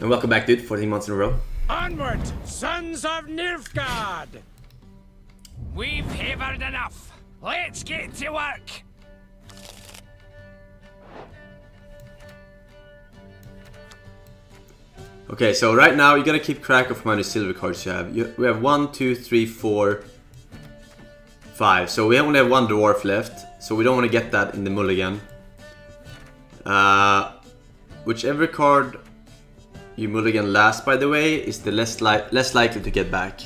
And welcome back, dude. 14 months in a row. Onward, sons of Nilfgaard! We've havered enough. Let's get to work. Okay, so right now you gotta keep track of how many silver cards you have. We have 1, 2, 3, 4, 5. So we only have one dwarf left. So we don't want to get that in the mulligan. Whichever card you mulligan last, by the way, is the less likely to get back.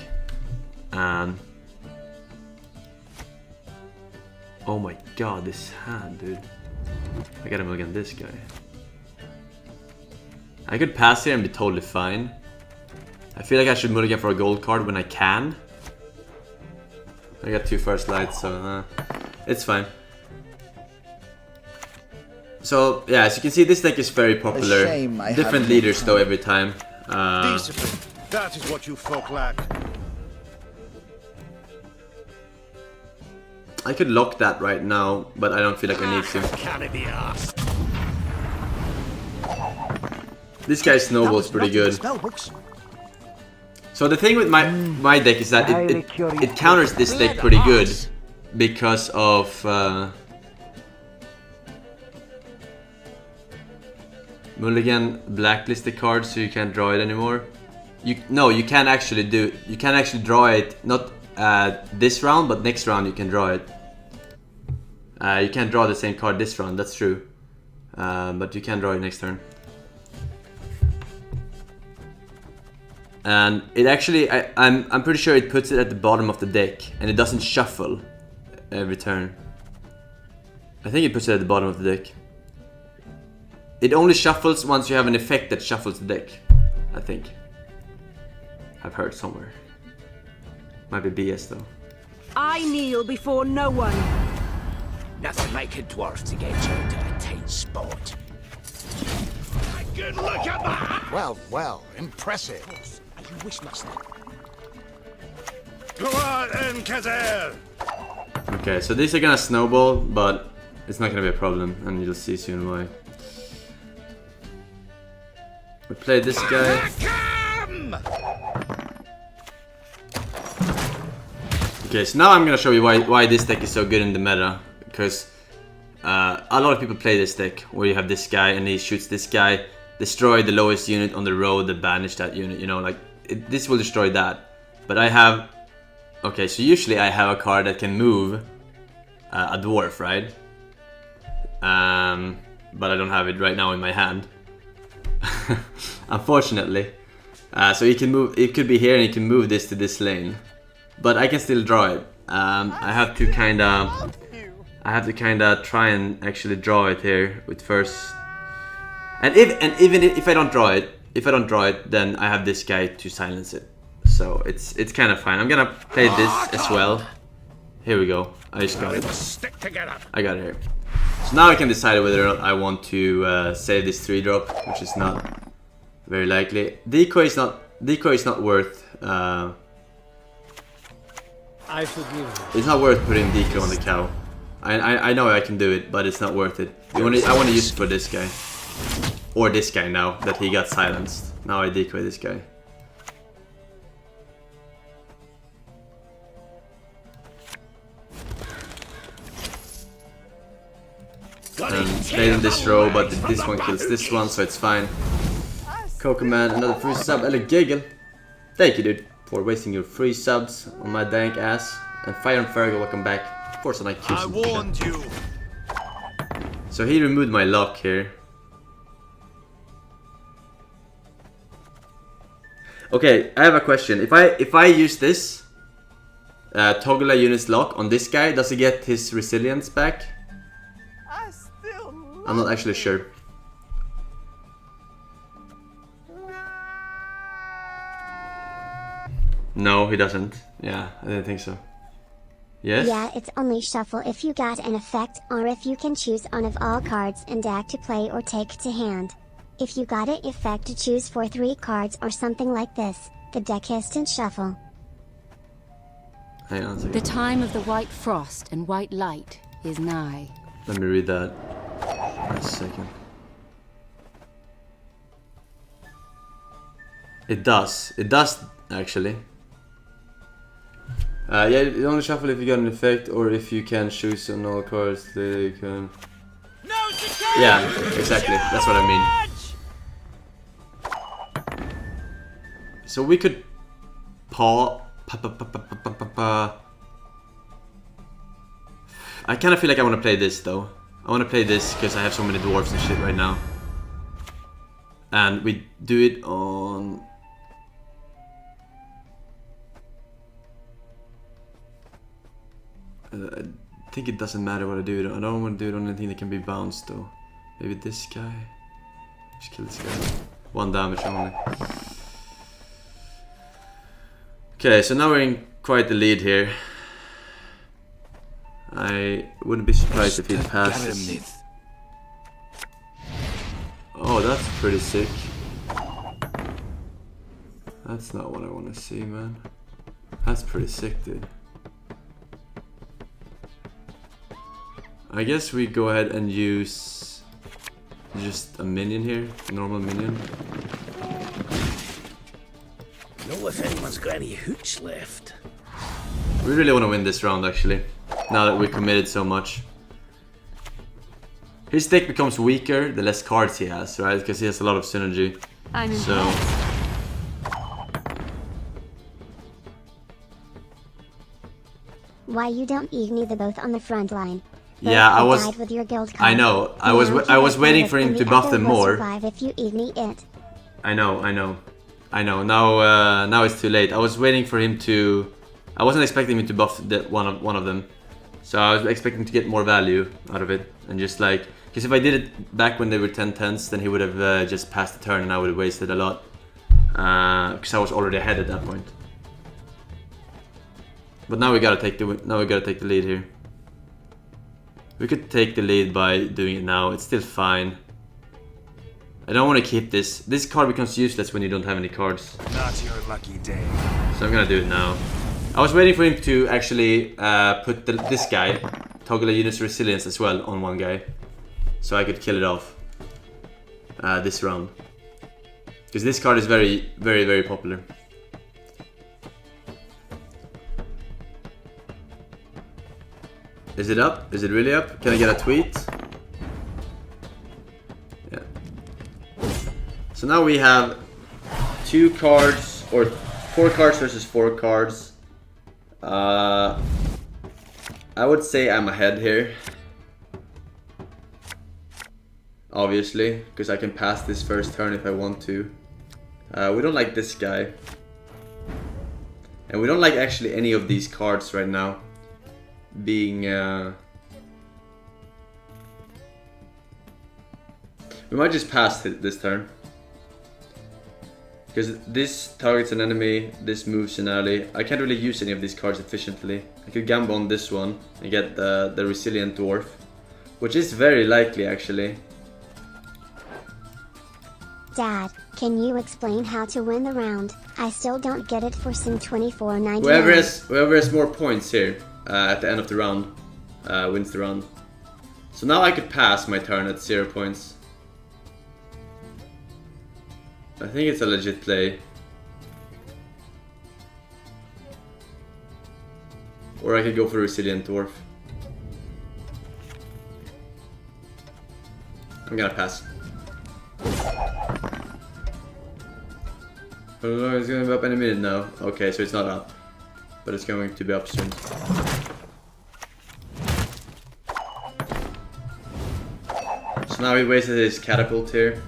Oh my god, this hand, dude. I gotta mulligan this guy. I could pass here and be totally fine. I feel like I should mulligan for a gold card when I can. I got 2 first lights, so it's fine. So yeah, as you can see, this deck is very popular. Different leaders though every time. Discipline, that is what you folk lack. I could lock that right now, but I don't feel like I need to. Can it be asked? This guy's snowball's pretty good. So the thing with my deck is that it counters this deck pretty good because of mulligan blacklisted cards, so you can't draw it anymore. You can't actually draw it, not this round, but next round you can draw it. You can't draw the same card this round, that's true. But you can draw it next turn. And it actually, I'm pretty sure it puts it at the bottom of the deck, and it doesn't shuffle every turn. I think it puts it at the bottom of the deck. It only shuffles once you have an effect that shuffles the deck, I think. I've heard somewhere. Might be BS though. I kneel before no one. Nothing like a dwarf to get you into a tight spot. Good look at that! Well, impressive. You wish master. Go on, Enkazel! Okay, so these are gonna snowball, but it's not gonna be a problem, and you'll see soon why. We play this guy. Okay, so now I'm gonna show you why this deck is so good in the meta, because a lot of people play this deck where you have this guy and he shoots this guy, destroy the lowest unit on the road, that banish that unit, you know, like this will destroy that. But I have, okay, so usually I have a card that can move a dwarf, right? But I don't have it right now in my hand. Unfortunately. So you can move, it could be here and you can move this to this lane. But I can still draw it. I have to kinda try and actually draw it here with first. And even if I don't draw it, then I have this guy to silence it. So it's kind of fine. I'm gonna play this as well. Here we go. I just got it. Stick together. I got it here. So now I can decide whether or not I want to save this 3-drop, which is not very likely. Decoy is not worth. I forgive you. It's not worth putting decoy on the cow. I know I can do it, but it's not worth it. I want to use it for this guy. Or this guy now that he got silenced. Now I decoy this guy. And played on this row, but this one kills this one, so it's fine. Cocoman, another free sub, eller giggle. Thank you, dude, for wasting your free subs on my dank ass. And Fire and Fergal, welcome back. Forsen, I warned you. So he removed my lock here. Okay, I have a question. If I use this toggle a unit's lock on this guy, does he get his resilience back? I'm not actually sure. No, he doesn't. Yeah, I didn't think so. Yes? Yeah, it's only shuffle if you got an effect, or if you can choose one of all cards in deck to play or take to hand. If you got an effect to choose for 3 cards or something like this, the deck instant shuffle. Hang on a second. The time of the white frost and white light is nigh. Let me read that. A second. It does actually. Yeah, you only shuffle if you got an effect or if you can choose on all cards that you can. Yeah, exactly. That's what I mean. So we could I kind of feel like I want to play this though. I want to play this because I have so many dwarves and shit right now. And we do it on... I think it doesn't matter what I do. I don't want to do it on anything that can be bounced though. Maybe this guy. Just kill this guy. 1 damage only. Okay, so now we're in quite the lead here. I wouldn't be surprised if he passes. Oh, that's pretty sick. That's not what I want to see, man. That's pretty sick, dude. I guess we go ahead and use just a minion here, a normal minion. Know if anyone's got any hooch left. We really want to win this round, actually. Now that we committed so much. His deck becomes weaker the less cards he has, right? Because he has a lot of synergy. I'm in So Why you don't ignite the both on the front line? Both yeah, I was. died with your guild I card. know. I Now was you waiting have for him and to the buff other them will more. survive if you ignite it. I know. Now it's too late. I was waiting for him to. I wasn't expecting him to buff one of them, so I was expecting to get more value out of it, and just like, because if I did it back when they were 10/10s, then he would have just passed the turn, and I would have wasted a lot, because I was already ahead at that point. But now we gotta take the lead here. We could take the lead by doing it now. It's still fine. I don't want to keep this. This card becomes useless when you don't have any cards. Not your lucky day. So I'm gonna do it now. I was waiting for him to actually put this guy, toggle a unit's resilience as well on one guy, so I could kill it off this round. Because this card is very, very, very popular. Is it up? Is it really up? Can I get a tweet? Yeah. So now we have 2 cards, or 4 cards versus 4 cards. I would say I'm ahead here. Obviously, because I can pass this first turn if I want to. We don't like this guy. And we don't like actually any of these cards right now. Being we might just pass it this turn, because this targets an enemy, this moves an ally. I can't really use any of these cards efficiently. I could gamble on this one and get the resilient dwarf, which is very likely actually. Dad, can you explain how to win the round? I still don't get it. Forsen 24.99. Whoever has more points here at the end of the round wins the round. So now I could pass my turn at 0 points. I think it's a legit play. Or I could go for Resilient Dwarf. I'm gonna pass. Oh, it's gonna be up any minute now. Okay, so it's not up. But it's going to be up soon. So now he wasted his catapult here.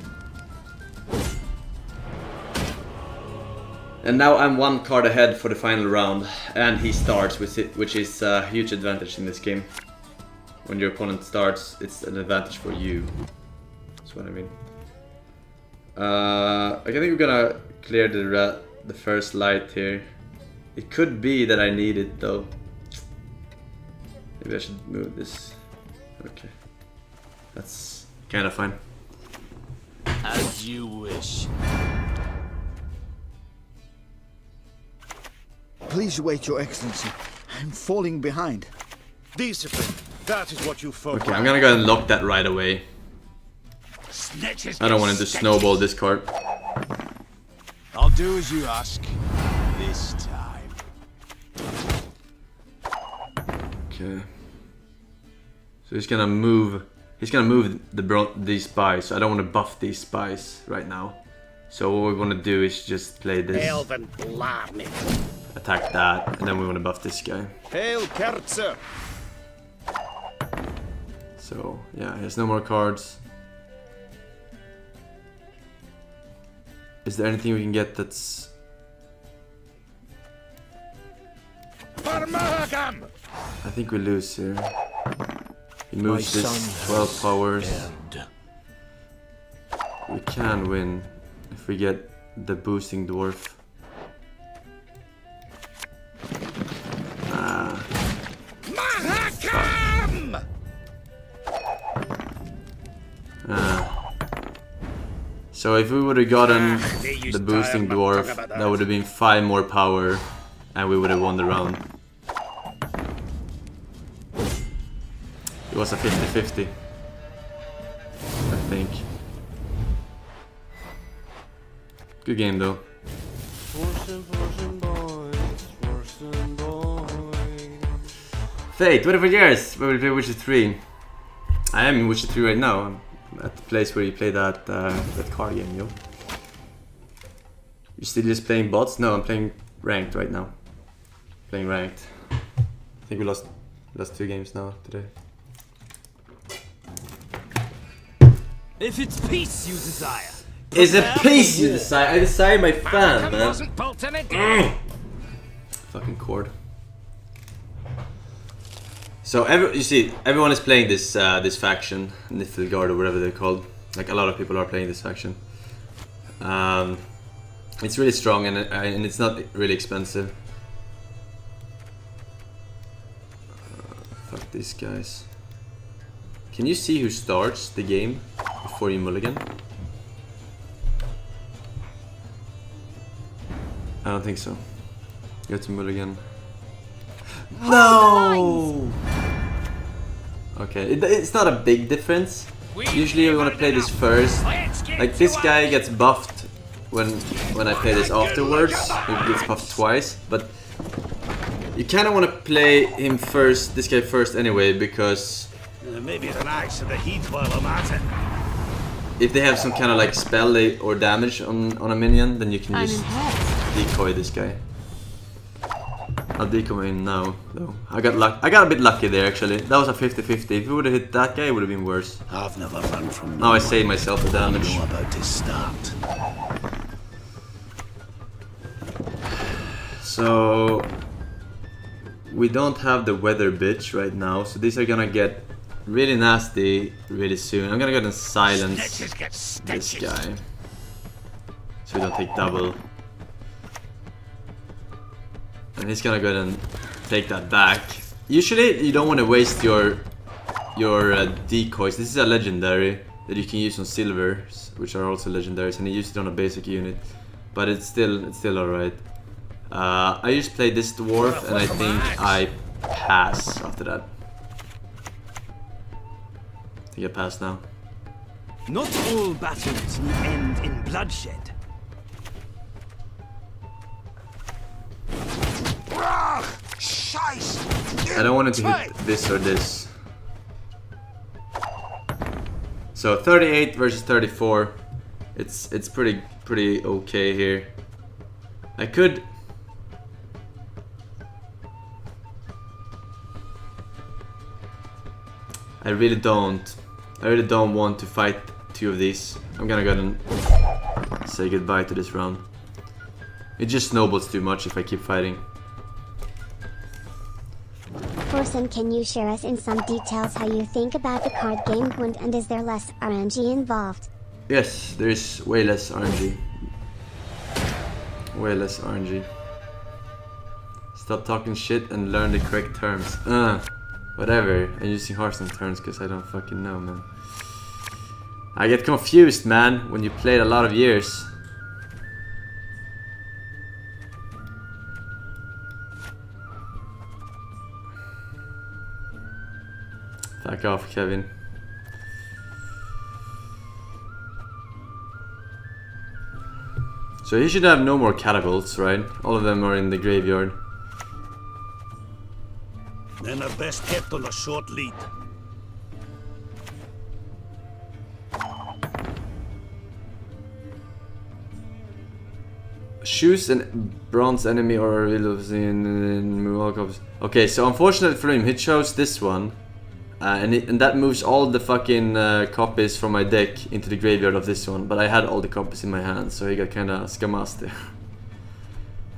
And now I'm 1 card ahead for the final round. And he starts with it, which is a huge advantage in this game. When your opponent starts, it's an advantage for you. That's what I mean. I think we're gonna clear the first light here. It could be that I need it though. Maybe I should move this. Okay. That's kind of fine. As you wish. Please wait, Your Excellency. I'm falling behind. Discipline. That is what you folk. Okay, I'm gonna go and lock that right away. Snitches I don't want him to snowball this card. I'll do as you ask. This time. Okay. So he's gonna move. He's gonna move these spies. So I don't want to buff these spies right now. So what we want to do is just play this. Elven blarney. Attack that, and then we want to buff this guy. Hail Kerzer. So yeah, he has no more cards. Is there anything we can get that's... I think we lose here. He moves this 12 powers. We can win if we get the boosting dwarf. So if we would have gotten the boosting dwarf, that would have been 5 more power and we would have won the round. It was a 50-50, I think. Good game though. Fate, 24 years, where we play Witcher 3. I am in Witcher 3 right now. I'm at the place where you play that that card game, yo. You still just playing bots? No, I'm playing ranked right now. Playing ranked. I think we lost 2 games now today. If it's peace you desire. Is it peace you desire? I desire my fan, man. Wasn't built in a day. Fucking cord. So you see, everyone is playing this this faction, Niflgaard or whatever they're called. Like a lot of people are playing this faction. It's really strong and it's not really expensive. Fuck these guys. Can you see who starts the game before you mulligan? I don't think so. You have to mulligan. No! Okay, it's not a big difference. Usually we want to play this first. Like this guy gets buffed when I play this afterwards. He gets buffed twice, but you kind of want to play him first, this guy first anyway, because Maybe it's an axe to the heat while I'm at it. if they have some kind of like spell or damage on a minion, then you can just decoy this guy. I'll decoy him now, though. I got a bit lucky there, actually. That was a 50-50. If we would have hit that guy, it would have been worse. I've never run from. Now I saved myself the I damage. know about to start. So we don't have the weather bitch right now, so these are gonna get really nasty really soon. I'm gonna go and silence this guy, so we don't take double. And he's gonna go ahead and take that back. Usually you don't want to waste your decoys. This is a legendary that you can use on silvers, which are also legendaries, and you use it on a basic unit, but it's still alright. I just played this dwarf and I think I pass after that. I think I pass now. Not all battles end in bloodshed. I don't want it to hit this or this. So 38 versus 34. It's pretty okay here. I could. I really don't want to fight 2 of these. I'm gonna go and say goodbye to this round. It just snowballs too much if I keep fighting. Forsen, can you share us in some details how you think about the card game Gwent, and is there less RNG involved? Yes, there is way less RNG. Way less RNG. Stop talking shit and learn the correct terms. Whatever. I'm using Hearthstone terms because I don't fucking know, man. I get confused, man, when you played a lot of years. Fuck off, Kevin. So he should have no more catapults, right? All of them are in the graveyard. Then are best kept on a short lead. Choose a bronze enemy or in all copies. Okay, so unfortunately for him, he chose this one. And that moves all the fucking copies from my deck into the graveyard of this one. But I had all the copies in my hand, so he got kinda skamast there.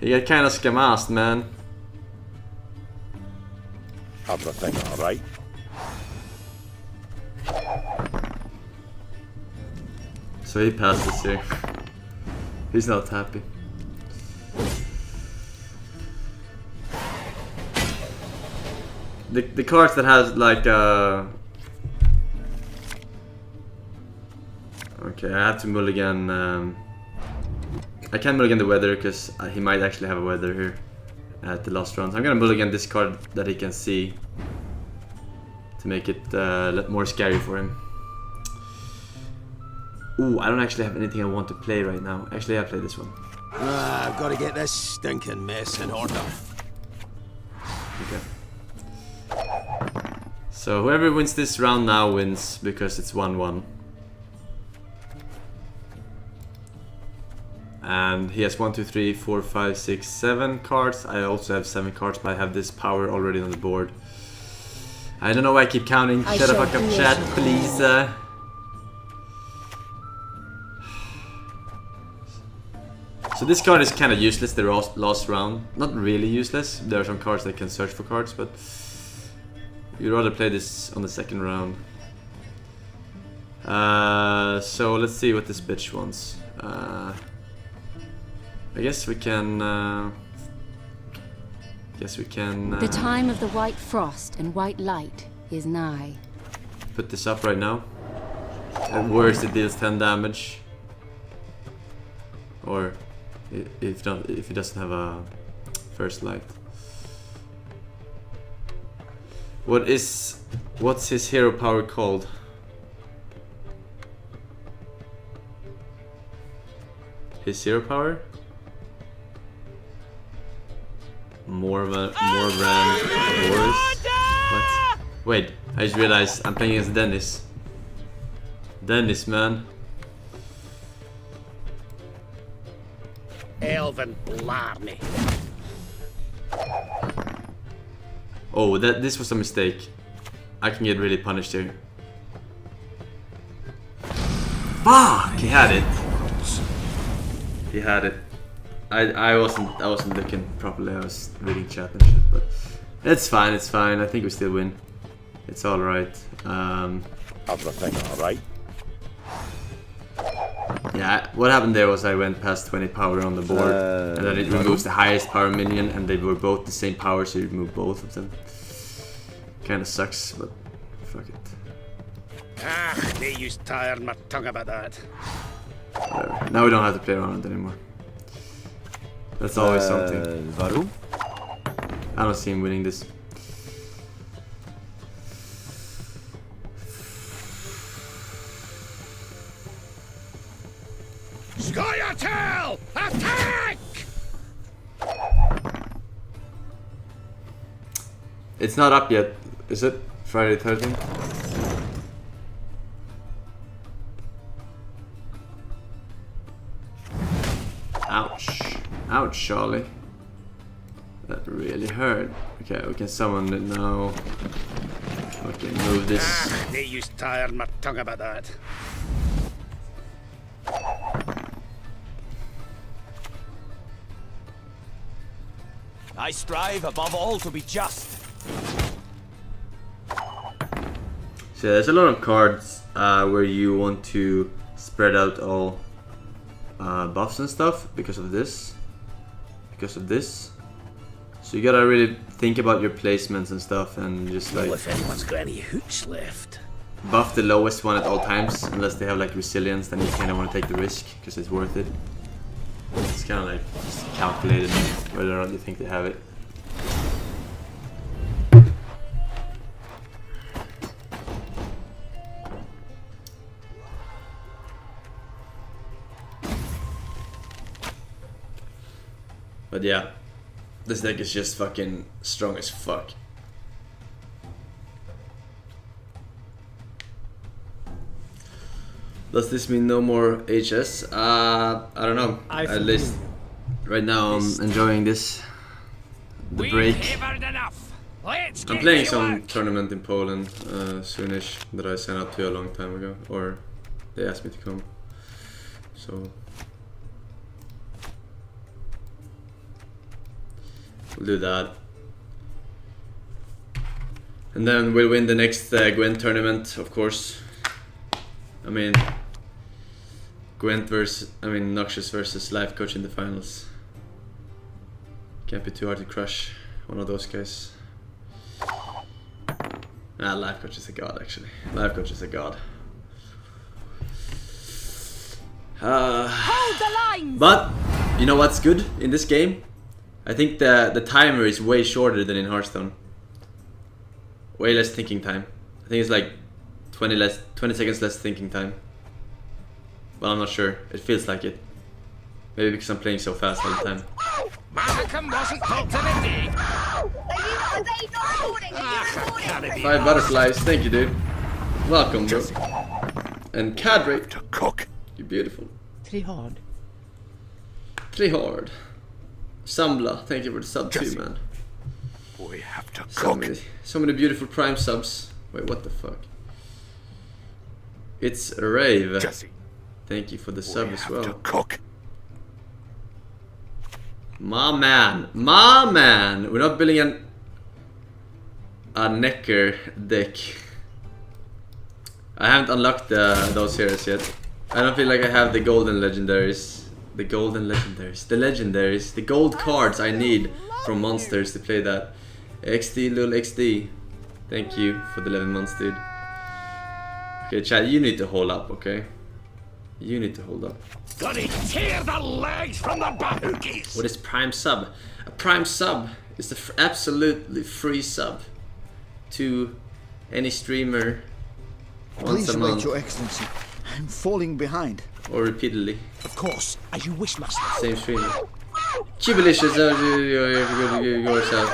He got kinda skamast, man. Everything alright? So he passed this here. He's not happy. The cards that has like okay, I have to mulligan. I can't mulligan the weather because he might actually have a weather here at the last round. So I'm gonna mulligan this card that he can see to make it more scary for him. Ooh, I don't actually have anything I want to play right now. Actually, I'll play this one. I've got to get this stinking mess in order. Okay. So whoever wins this round now wins because it's 1-1. And he has 1, 2, 3, 4, 5, 6, 7 cards. I also have 7 cards, but I have this power already on the board. I don't know why I keep counting. Shut the fuck up, chat, please. So this card is kind of useless the last round. Not really useless. There are some cards that can search for cards, but you'd rather play this on the second round. So let's see what this bitch wants. I guess we can. The time of the white frost and white light is nigh. Put this up right now. At worst, it deals 10 damage. Or if he doesn't have a first light. What's his hero power called? His hero power? More ran Boris? What? Wait, I just realized I'm playing against Dennis. Dennis, man. Elven Blarney. Oh, this was a mistake. I can get really punished here. Fuck! He had it. He had it. I wasn't looking properly. I was reading chat and shit, but it's fine. It's fine. I think we still win. It's all right. Everything all right? Yeah, what happened there was I went past 20 power on the board, and then it removes the highest power minion, and they were both the same power, so you remove both of them. Kinda sucks, but fuck it. They used tired my tongue about that. Whatever. Now we don't have to play around it anymore. That's always something. Warum? I don't see him winning this. Scoia'tael! Attack! It's not up yet, is it? Friday 13th? Ouch. Ouch, Charlie. That really hurt. Okay, we can summon it now. Okay, move this. They used tired my tongue about that. I strive above all to be just. So there's a lot of cards where you want to spread out all buffs and stuff because of this. So you gotta really think about your placements and stuff and just like Well, if anyone's got any hooch left. buff the lowest one at all times unless they have like resilience, then you kinda wanna take the risk because it's worth it. It's kinda like just calculated whether or not you think they have it. But yeah, this deck is just fucking strong as fuck. Does this mean no more HS? I don't know. At least right now I'm enjoying this. The break. I'm playing some tournament in Poland soonish that I signed up to a long time ago, or they asked me to come. So we'll do that. And then we'll win the next Gwent tournament, of course. I mean, Gwent versus, Noxious versus Life Coach in the finals. Can't be too hard to crush one of those guys. Ah, Life Coach is a god, actually. Life Coach is a god. Hold the line! But you know what's good in this game? I think the timer is way shorter than in Hearthstone. Way less thinking time. I think it's like 20 seconds less thinking time. But I'm not sure. It feels like it. Maybe because I'm playing so fast all the time. Malcolm wasn't built to the day. Five butterflies, thank you, dude. Welcome, bro. And Cadre, To cook. you're beautiful. Three hard. Trihard. Sambla, thank you for the sub too, Jesse. man. We have to So cook. many beautiful prime subs. Wait, what the fuck? It's a rave. Jesse. Thank you for the sub We as have well. to cook. My man, my man. We're not building a Necker deck. I haven't unlocked those heroes yet. I don't feel like I have the golden legendaries. The golden legendaries. The legendaries. The gold cards I need from monsters to play that. XD, lul XD. Thank you for the 11 months, dude. Okay, chat, you need to hold up, okay? You need to hold up. Gonna tear the legs from the bahookies. What is prime sub? A prime sub is the absolutely free sub to any streamer once Please a wait, month Your Excellency. I'm falling behind. or repeatedly. Of course, as you wish, master. Same streamer. Chibalicious, yourself.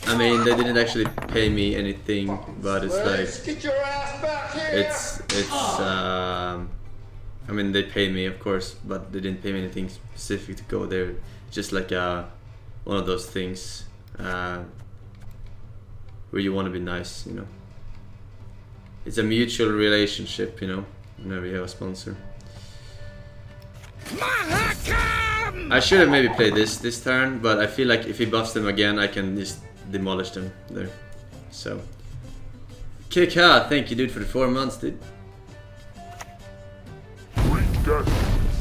I mean, they didn't actually pay me anything, but it's like Get your ass back here! it's I mean, they paid me, of course, but they didn't pay me anything specific to go there. Just like one of those things where you want to be nice, you know. It's a mutual relationship, you know, whenever you have a sponsor. I should have maybe played this turn, but I feel like if he buffs them again, I can just demolish them there. So, Kika, thank you, dude, for the 4 months, dude.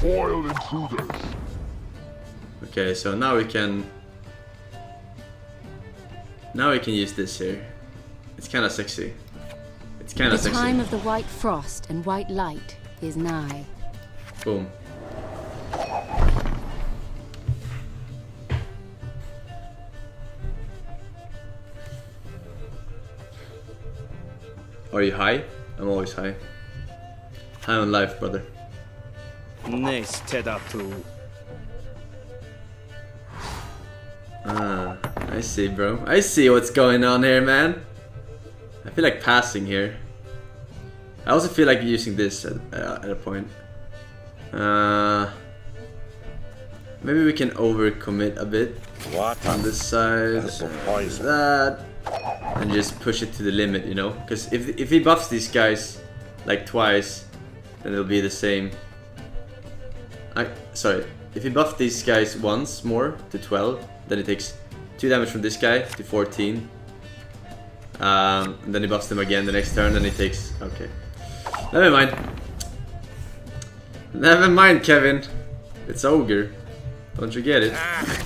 Foil intruders. Okay, so now we can use this here. It's kind of sexy. It's kind of The sexy. time of the white frost and white light is nigh. Boom. Are you high? I'm always high. High on life, brother. Nice, Ted up to. Ah, I see, bro. I see what's going on here, man. I feel like passing here. I also feel like using this at a point. Maybe we can overcommit a bit on this side. That. And just push it to the limit, you know? Because if he buffs these guys like twice, then it'll be the same. Sorry, if he buffs these guys once more to 12, then it takes 2 damage from this guy to 14. And then he buffs them again the next turn, then he takes... Okay. Never mind. Never mind, Kevin. It's Ogre. Don't you get it?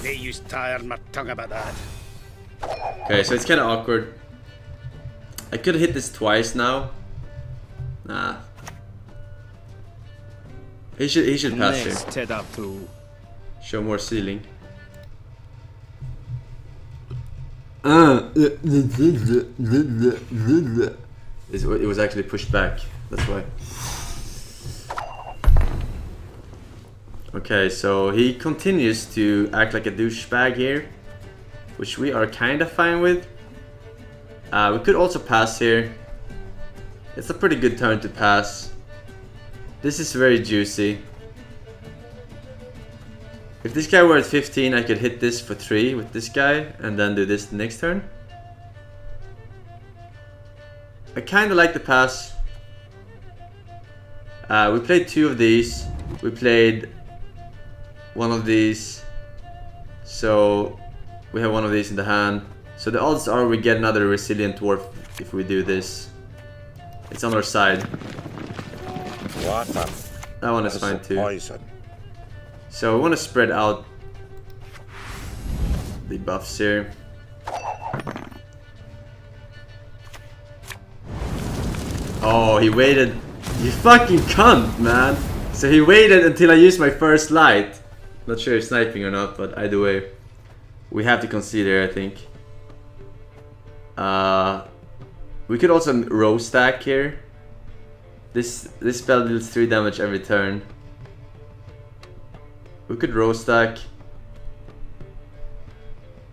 They used to tire my tongue about that. Okay, so it's kind of awkward. I could hit this twice now. Nah. He should pass here. Nice, Ted up to. Show more ceiling. It was actually pushed back. That's why. Okay, so he continues to act like a douchebag here, which we are kind of fine with. We could also pass here. It's a pretty good turn to pass. This is very juicy. If this guy were at 15, I could hit this for 3 with this guy and then do this the next turn. I kind of like the pass. We played 2 of these. We played 1 of these. So we have 1 of these in the hand. So the odds are we get another resilient dwarf if we do this. It's on our side. That one is fine too. Poison. So we want to spread out the buffs here. Oh, he waited. You fucking cunt, man. So he waited until I used my first light. Not sure if sniping or not, but either way, we have to concede here, I think. We could also row stack here. This spell deals 3 damage every turn. We could row stack,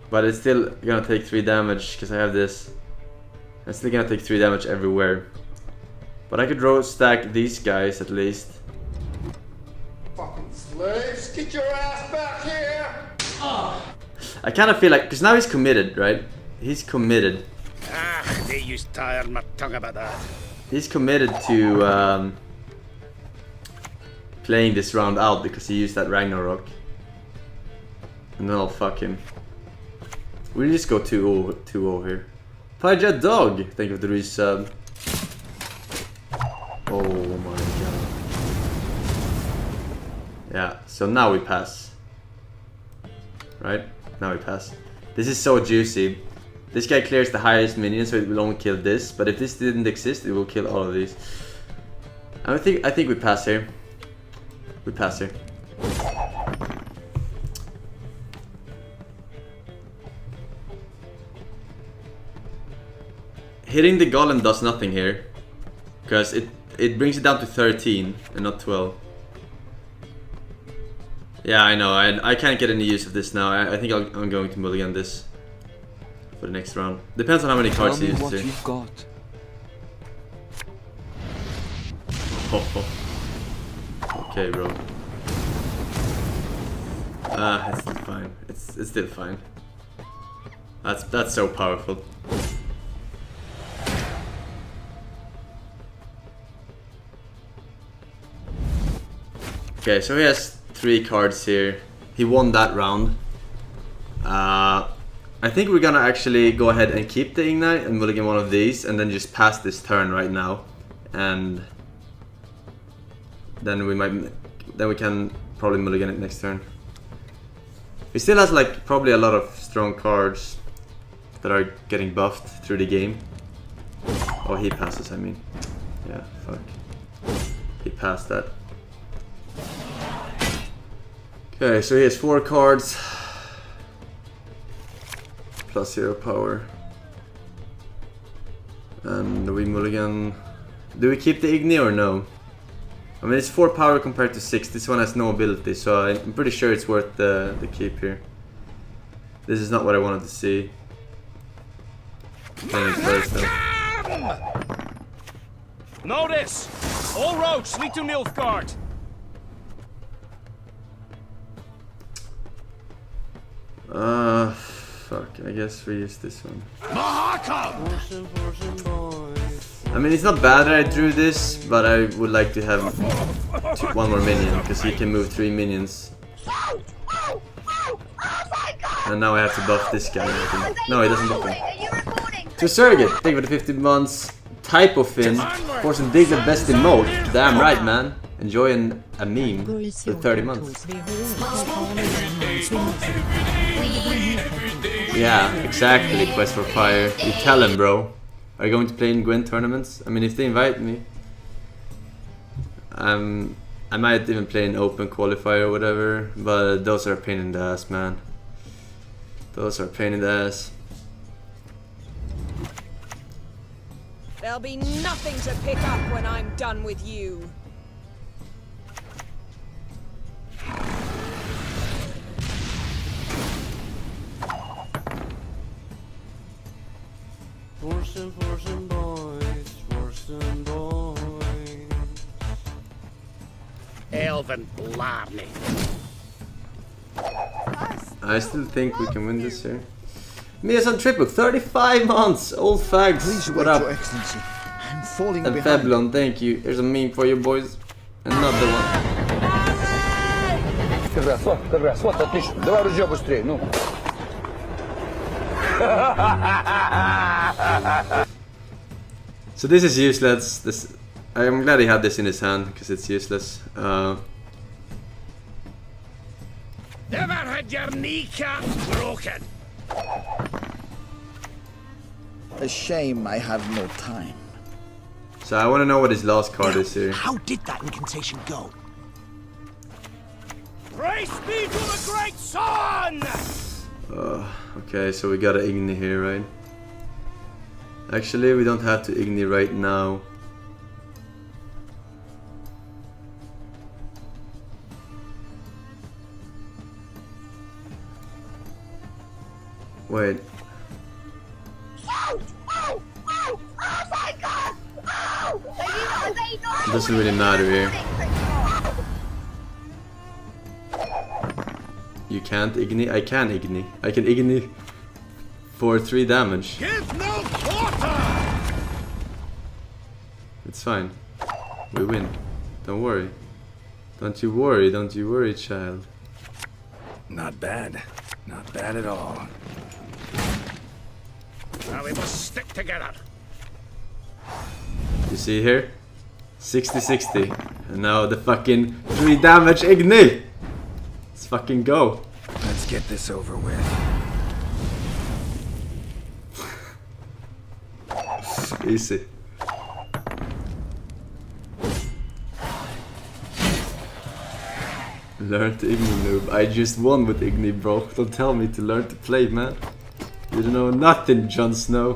but it's still gonna take 3 damage because I have this. It's still gonna take 3 damage everywhere. But I could row stack these guys at least. Fucking slaves, get your ass back here! I kind of feel like, because now he's committed, right? He's committed. Ah, they used to tire my tongue about that. He's committed to playing this round out because he used that Ragnarok. And then I'll fuck him. We'll just go 2-0 here. Paja Dog, thank you for the resub. Oh my god. Yeah, so now we pass. Right? Now we pass. This is so juicy. This guy clears the highest minion, so it will only kill this. But if this didn't exist, it will kill all of these. I think we pass here. We pass here. Hitting the golem does nothing here, because it brings it down to 13 and not 12. Yeah, I know. I can't get any use of this now. I think I'm going to mulligan this for the next round. Depends on how many cards he uses here. You've got. Okay, bro. It's still fine. It's still fine. That's so powerful. Okay, so he has 3 cards here. He won that round. I think we're gonna actually go ahead and keep the Ignite and mulligan one of these and then just pass this turn right now. And then we can probably mulligan it next turn. He still has like probably a lot of strong cards that are getting buffed through the game. Oh, he passes, I mean. Yeah, fuck. He passed that. Okay, so he has 4 cards. Plus 0 power. And we mulligan. Do we keep the Igni or no? I mean, it's 4 power compared to 6. This one has no ability, so I'm pretty sure it's worth the keep here. This is not what I wanted to see. Playing it first though. Notice! All roads lead to Nilfgaard. Fuck, I guess we use this one. Mahaka! I mean, it's not bad that I drew this, but I would like to have 1 more minion, because he can move 3 minions. And now I have to buff this guy, I think. No, he doesn't buff him. To Surrogate, thank you for the 15 months. Type of Finn, Forsen dig the best in mode. Damn right, man. Enjoying a meme for 30 months. Yeah, exactly, Quest for Fire. You tell him, bro. Are you going to play in Gwent tournaments? I mean, if they invite me, I might even play an open qualifier or whatever, but those are a pain in the ass, man. Those are a pain in the ass. There'll be nothing to pick up when I'm done with you. Elven blarney. I still think we can win this here. Mia's on triple, 35 months! Old fags, Please what wait, up? Your Excellency. I'm falling And behind. Fablon, thank you. Here's a meme for you boys. Another one. Отлично. Давай ружье быстрее, ну. So this is useless. I'm glad he had this in his hand, because it's useless. Never had your kneecap broken. A shame I have no time. So I want to know what his last card is here. How did that incantation go? Praise be to the great sun! Okay, so we got an Igni here, right? Actually, we don't have to Igni right now. Wait. It doesn't really matter here. You can't Igni? I can Igni. I can Igni for 3 damage. Give no quarter! It's fine. We win. Don't worry. Don't you worry, don't you worry, child. Not bad. Not bad at all. Now we must stick together. You see here? 60-60. And now the fucking 3 damage Igni! Let's fucking go. Let's get this over with. Easy. Learn to Igni, noob. I just won with Igni, bro. Don't tell me to learn to play, man. You don't know nothing, Jon Snow.